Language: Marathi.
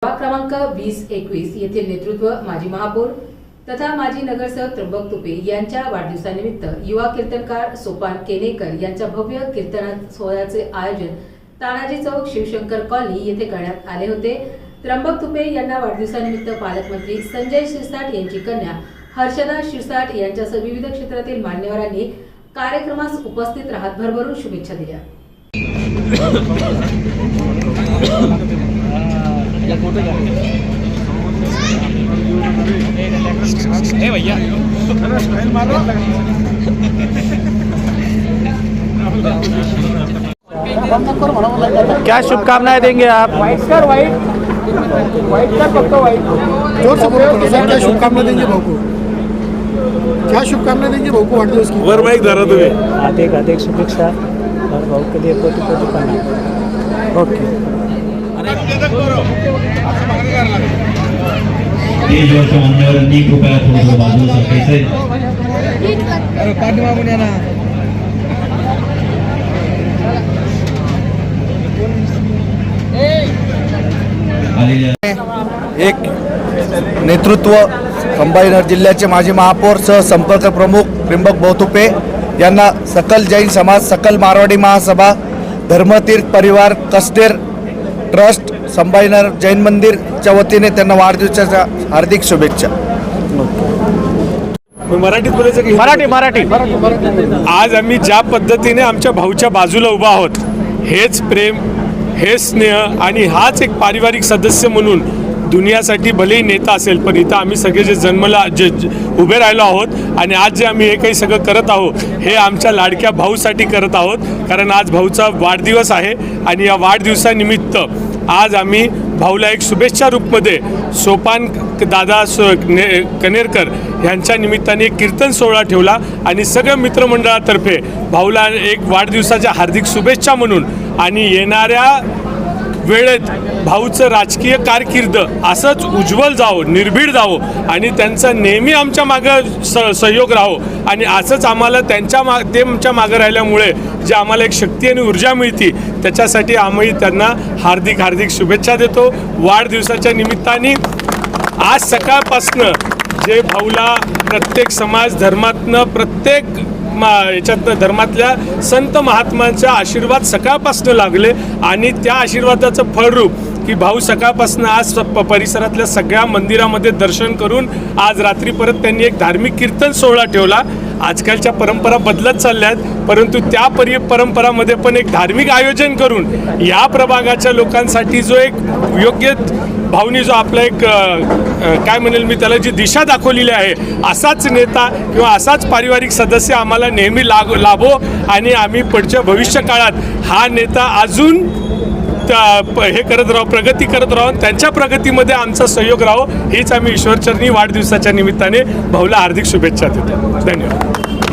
क्रमांक 20-21 येथील नेतृत्व माजी महापौर तथा माजी नगरसेवक त्र्यंबक तुपे यांच्या वाढदिवसानिमित्त युवा कीर्तनकार सोपान केनेकर यांच्या भव्य कीर्तन सोहळ्याचे आयोजन तानाजी चौक शिवशंकर कॉलनी येथे करण्यात आले होते। त्र्यंबक तुपे यांना वाढदिवसानिमित्त पालकमंत्री संजय शिरसाट यांची कन्या हर्षदा शिरसाट यांच्यासह विविध क्षेत्रातील मान्यवरांनी कार्यक्रमास उपस्थित राहत भरभरून शुभेच्छा दिल्या। भैया क्या शुभकामनाएं देंगे आप? व्हाइट सर व्हाइट फक्त व्हाइट जोर से बोलो सर। क्या शुभकामना देंगे भाऊ को? क्या शुभकामना देंगे भाऊ को वाढदिवस की? वर माइक धरा तुम्ही। अधिक शुभेच्छा और भाऊ के लिए कोटि कोटि प्रणाम। ओके। मान्यवरांनी कृपया थोडं बाजूला सरकायचंय। एक नेतृत्व संभाजीनगर जिल्ह्याचे माजी महापौर सह संपर्क प्रमुख त्र्यंबक तुपे यांना सकल जैन समाज, सकल मारवाडी महासभा, धर्मतीर्थ परिवार, कसडेर ट्रस्ट, संभाजीनगर जैन मंदिरच्या वतीने त्यांना वाढदिवसाच्या हार्दिक शुभेच्छा। मराठीत बोलायचं की मराठी आज आम्ही ज्या पद्धतीने आमच्या भाऊच्या बाजूला उभा आहोत, हेच प्रेम, हेच स्नेह आणि हाच एक पारिवारिक सदस्य म्हणून दुनियासाठी भलेही नेता असेल, पण इथं आम्ही सगळे जे जन्मला उभे राहिलो आहोत आणि आज जे आम्ही हे काही सगळं करत आहोत हे आमच्या लाडक्या भाऊसाठी करत आहोत। कारण आज भाऊचा वाढदिवस आहे आणि या वाढदिवसानिमित्त आज आम्ही भाऊला एक शुभेच्छा रूपमध्ये सोपान दादा कनेरकर यांच्या निमित्ताने एक कीर्तन सोहळा ठेवला आणि सगळ्या मित्रमंडळातर्फे भाऊला एक वाढदिवसाच्या हार्दिक शुभेच्छा म्हणून आणि येणाऱ्या वेळेत भाऊचं राजकीय कारकीर्द असंच उज्ज्वल जावं, निर्भीड जावं आणि त्यांचा नेहमी आमच्या मागं सहयोग राहो आणि असंच आम्हाला त्यांच्या मागं राहिल्यामुळे जे आम्हाला एक शक्ती आणि ऊर्जा मिळते त्याच्यासाठी आम्ही त्यांना हार्दिक शुभेच्छा देतो। वाढदिवसाच्या निमित्ताने आज सकाळपासनं जे भाऊला प्रत्येक समाज धर्मातनं प्रत्येक याच्यातनं धर्मातल्या संत महात्मांचा आशीर्वाद सकाळपासनं लागले आणि त्या आशीर्वादाचं फळरूप की भाऊ सकाळपासनं आज परिसरातल्या सगळ्या मंदिरामध्ये दर्शन करून आज रात्री परत त्यांनी एक धार्मिक कीर्तन सोहळा ठेवला। आजकालच्या परंपरा बदलत चालल्या आहेत, परंतु त्या परंपरामध्ये पण एक धार्मिक आयोजन करून या प्रभागाच्या लोकांसाठी जो एक योग्य भाऊनी जो आपला एक काय म्हणेल मी त्याला जी दिशा दाखवलेली आहे, असाच नेता किंवा असाच पारिवारिक सदस्य आम्हाला नेहमी लाभो आणि आम्ही पुढच्या भविष्य काळात हा नेता अजून हे करत राहू, प्रगती करत राहू, त्यांच्या प्रगतीमध्ये आमचा सहयोग राहो हीच आम्ही ईश्वरचरणी वाढदिवसाच्या निमित्ताने भाऊला हार्दिक शुभेच्छा देतो। धन्यवाद।